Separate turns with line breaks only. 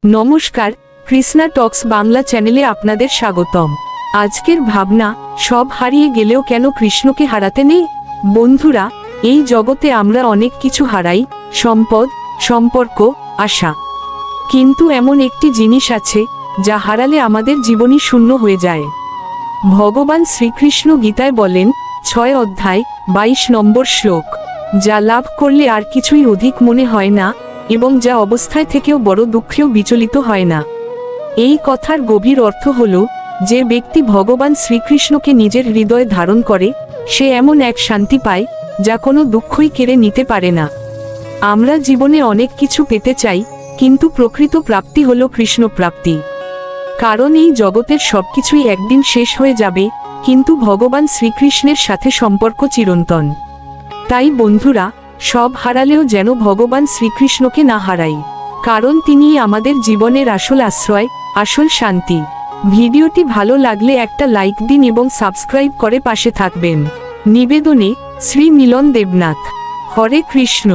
নমস্কার, কৃষ্ণা টক্স বাংলা চ্যানেলে আপনাদের স্বাগতম। আজকের ভাবনা, সব হারিয়ে গেলেও কেন কৃষ্ণকে হারাতে নেই? বন্ধুরা, এই জগতে আমরা অনেক কিছু হারাই, সম্পদ, সম্পর্ক, আশা। কিন্তু এমন একটি জিনিস আছে যা হারালে আমাদের জীবনই শূন্য হয়ে যায়। ভগবান শ্রীকৃষ্ণ গীতায় বলেন, 6 অধ্যায় 22 নম্বর শ্লোক, যা লাভ করলে আর কিছুই অধিক মনে হয় না এবং যা অবস্থায় থেকেও বড় দুঃখেও বিচলিত হয় না। এই কথার গভীর অর্থ হল, যে ব্যক্তি ভগবান শ্রীকৃষ্ণকে নিজের হৃদয়ে ধারণ করে, সে এমন এক শান্তি পায় যা কোনো দুঃখই কেড়ে নিতে পারে না। আমরা জীবনে অনেক কিছু পেতে চাই, কিন্তু প্রকৃত প্রাপ্তি হল কৃষ্ণ প্রাপ্তি। কারণ এই জগতের সবকিছুই একদিন শেষ হয়ে যাবে, কিন্তু ভগবান শ্রীকৃষ্ণের সাথে সম্পর্ক চিরন্তন। তাই বন্ধুরা, সব হারালেও যেন ভগবান শ্রীকৃষ্ণকে না হারাই, কারণ তিনিই আমাদের জীবনের আসল আশ্রয়, আসল শান্তি। ভিডিওটি ভালো লাগলে একটা লাইক দিন এবং সাবস্ক্রাইব করে পাশে থাকবেন। নিবেদনে, শ্রী মিলন দেবনাথ। হরে কৃষ্ণ।